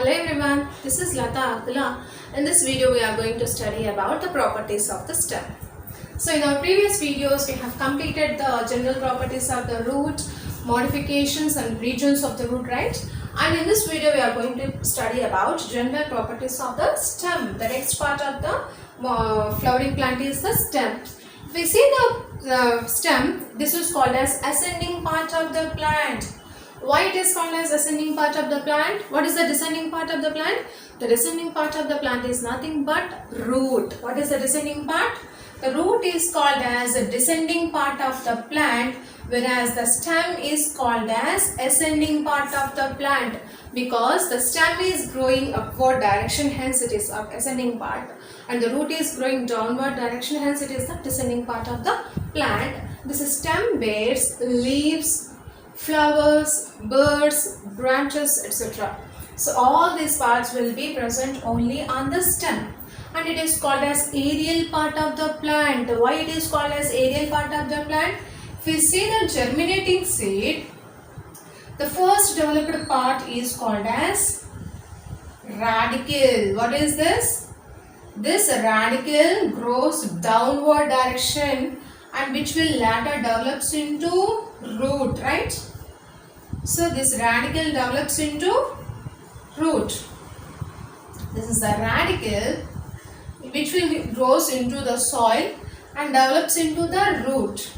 Hello everyone, this is Lata Abdullah. In this video we are going to study about the properties of the stem. So in our previous videos we have completed the general properties of the root, modifications and regions of the root, right? And in this video we are going to study about general properties of the stem. The next part of the flowering plant is the stem. If we see the stem, this is called as ascending part of the plant. Why it is called as ascending part of the plant? What is the descending part of the plant? The descending part of the plant is nothing but root. What is the descending part? The root is called as the descending part of the plant, whereas the stem is called as ascending part of the plant, because the stem is growing upward direction, hence it is ascending part, and the root is growing downward direction, hence it is the descending part of the plant. This stem bears leaves, flowers, birds, branches, etc. So all these parts will be present only on the stem, and it is called as aerial part of the plant. Why it is called as aerial part of the plant? If we see the germinating seed, the first developed part is called as radicle. What is this? This radicle grows downward direction and which will later develops into root, right? So this radicle develops into root. This is the radicle which will grows into the soil and develops into the root.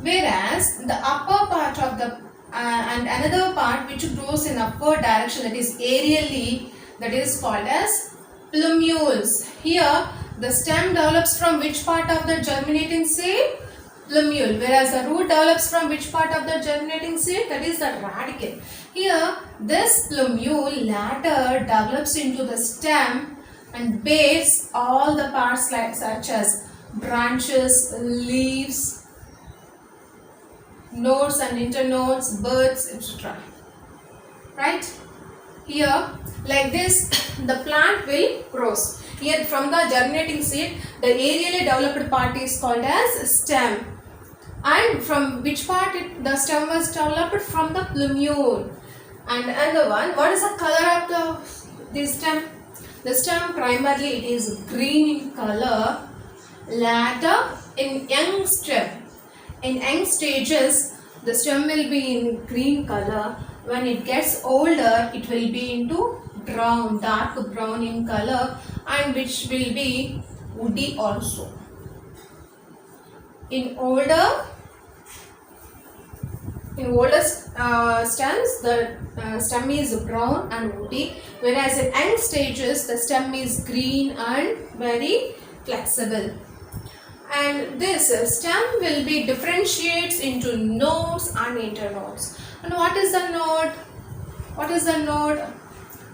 Whereas the upper part of the and another part which grows in upward direction, that is aerially, that is called as plumule. Here the stem develops from which part of the germinating seed? Plumule. Whereas the root develops from which part of the germinating seed? That is the radicle. Here this plumule later develops into the stem and bears all the parts like such as branches, leaves, nodes and internodes, buds, etc. Right? Here like this the plant will grow. Here from the germinating seed, the aerially developed part is called as stem. And from which part the stem was developed? From the plumule. And another one, what is the color of the stem? The stem primarily it is green in color. Later in young stem, in young stages, the stem will be in green color. When it gets older, it will be into brown, dark brown in color, and which will be woody also. In older stems, the stem is brown and woody, whereas in young stages the stem is green and very flexible. And this stem will be differentiates into nodes and internodes. And what is the node? What is the node?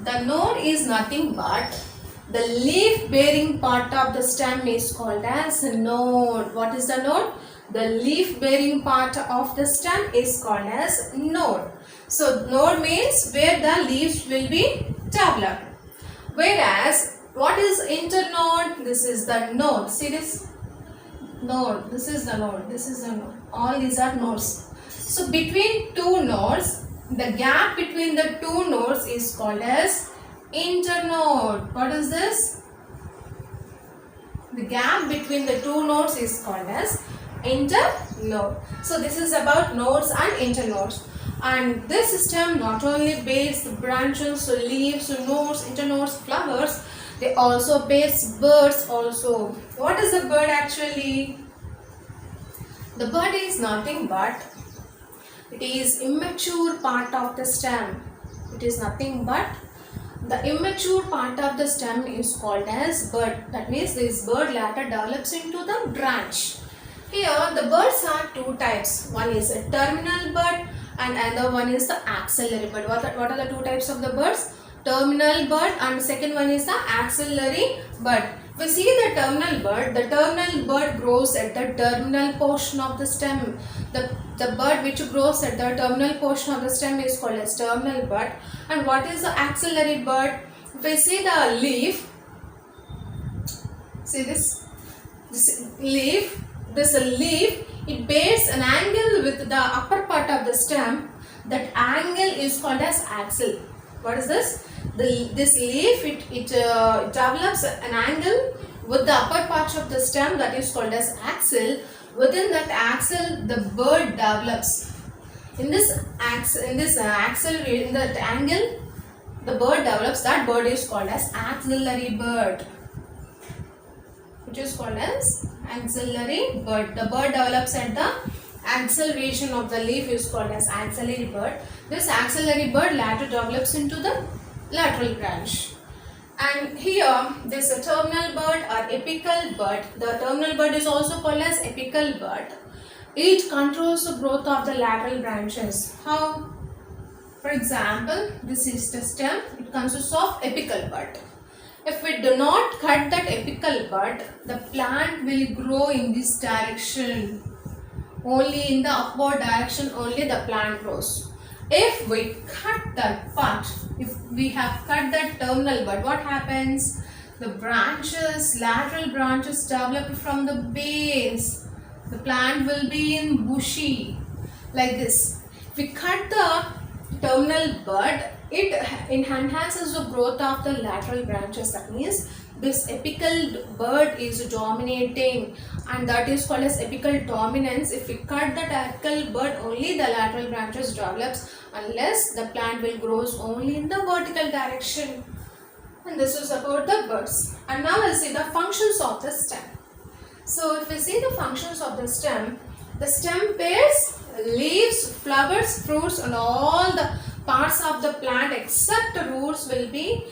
The node is nothing but the leaf bearing part of the stem is called as node. What is the node? The leaf bearing part of the stem is called as node. So node means where the leaves will be developed. Whereas what is internode? This is the node. See this? Node. This is the node. This is the node. All these are nodes. So between two nodes, the gap between the two nodes is called as internode. What is this? The gap between the two nodes is called as internode. So this is about nodes and internodes. And this system not only bears branches, leaves, nodes, internodes, flowers, they also bears birds also. What is the bird actually? The bird is nothing but it is immature part of the stem. It is nothing but the immature part of the stem is called as bud. That means this bird later develops into the branch. Here the birds are two types. One is a terminal bud and another one is the axillary bud. What are the two types of the birds? Terminal bud, and the second one is the axillary bud. If we see the terminal bud grows at the terminal portion of the stem. The bud which grows at the terminal portion of the stem is called as terminal bud. And what is the axillary bud? If we see the leaf, see this leaf, it bears an angle with the upper part of the stem. That angle is called as axil. What is this? this leaf, it develops an angle with the upper part of the stem, that is called as axil. Within that axil, the bud develops. In that angle, the bud develops. That bud is called as axillary bud. Which is called as axillary bud. The bud develops at the axil region of the leaf is called as axillary bud. This axillary bud later develops into the lateral branch. And here this terminal bud or apical bud. The terminal bud is also called as apical bud. It controls the growth of the lateral branches. How? For example, this is the stem. It consists of apical bud. If we do not cut that apical bud, the plant will grow in this direction. Only in the upward direction only the plant grows. If we cut that part, if we have cut that terminal bud, what happens? The branches, lateral branches develop from the base. The plant will be in bushy like this. If we cut the terminal bud, it enhances the growth of the lateral branches. That means this apical bud is dominating, and that is called as apical dominance. If we cut the apical bud, only the lateral branches develops, unless the plant will grows only in the vertical direction. And this is about the buds. And now we'll see the functions of the stem. So if we see the functions of the stem bears leaves, flowers, fruits, and all the parts of the plant except the roots will be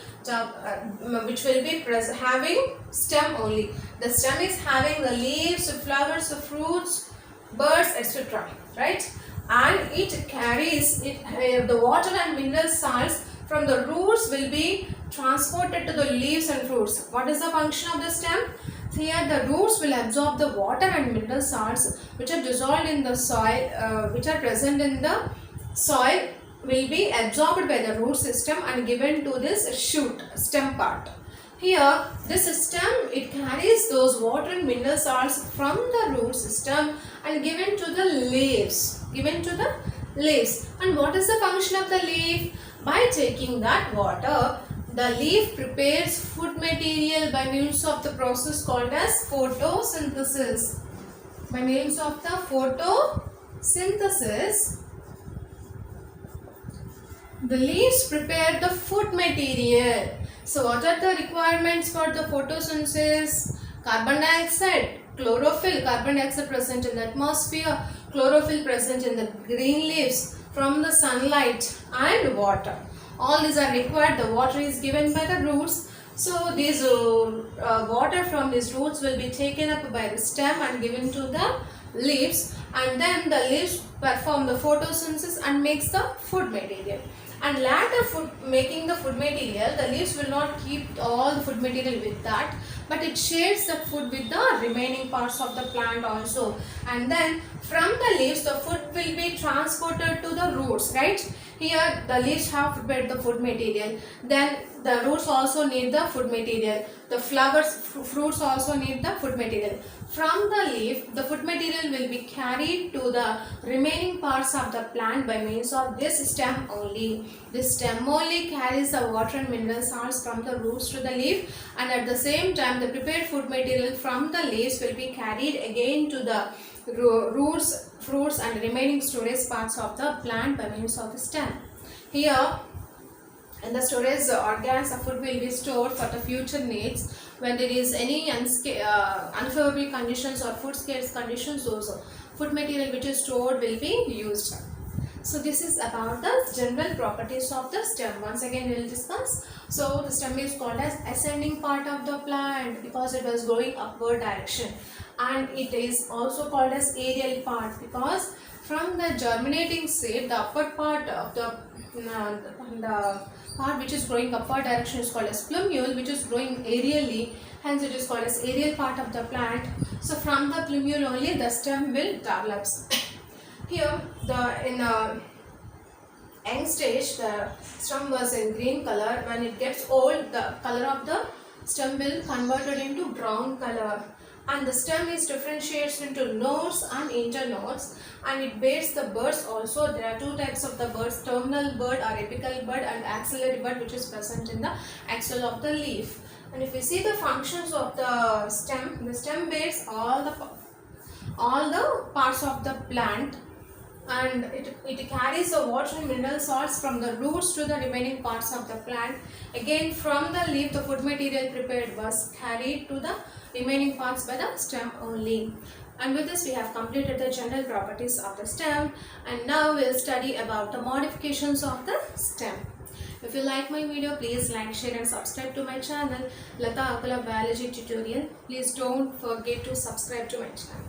which will be having stem only. The stem is having the leaves, flowers, fruits, birds, etc. Right? And it carries the water and mineral salts from the roots will be transported to the leaves and fruits. What is the function of the stem? Here the roots will absorb the water and mineral salts which are dissolved in the soil, which are present in the soil, will be absorbed by the root system and given to this shoot stem part. Here this stem, it carries those water and mineral salts from the root system and given to the leaves. And what is the function of the leaf? By taking that water, the leaf prepares food material by means of the process called as photosynthesis. By means of the photosynthesis, the leaves prepare the food material. So what are the requirements for the photosynthesis? Carbon dioxide, chlorophyll, carbon dioxide present in the atmosphere, chlorophyll present in the green leaves from the sunlight, and water. All these are required. The water is given by the roots. So these water from these roots will be taken up by the stem and given to the leaves, and then the leaves perform the photosynthesis and makes the food material. And later making the food material, the leaves will not keep all the food material with that, but it shares the food with the remaining parts of the plant also. And then from the leaves, the food will be transported to the roots, right? Here the leaves have prepared the food material, then the roots also need the food material, the flowers, fruits also need the food material. From the leaf, the food material will be carried to the remaining parts of the plant by means of this stem only. This stem only carries the water and mineral salts from the roots to the leaf, and at the same time the prepared food material from the leaves will be carried again to the roots, fruits, and remaining storage parts of the plant by means of the stem. Here in the storage organs, the food will be stored for the future needs. When there is any unfavorable conditions or food scarce conditions, those food material which is stored will be used. So this is about the general properties of the stem. Once again we will discuss. So the stem is called as ascending part of the plant because it was going upward direction, and it is also called as aerial part because from the germinating seed, the upper part of the part which is growing upward direction is called as plumule, which is growing aerially, hence it is called as aerial part of the plant. So from the plumule only the stem will develop. Here in young stage the stem was in green color. When it gets old, the color of the stem will converted into brown color, and the stem is differentiates into nodes and internodes, and it bears the buds also. There are two types of the buds, terminal bud or apical bud and axillary bud, which is present in the axil of the leaf. And if you see the functions of the stem bears all the parts of the plant, and it carries the water and mineral salts from the roots to the remaining parts of the plant. Again, from the leaf, the food material prepared was carried to the remaining parts by the stem only. And with this, we have completed the general properties of the stem, and now we'll study about the modifications of the stem. If you like my video, please like, share and subscribe to my channel, Lata Akula Biology Tutorial. Please don't forget to subscribe to my channel.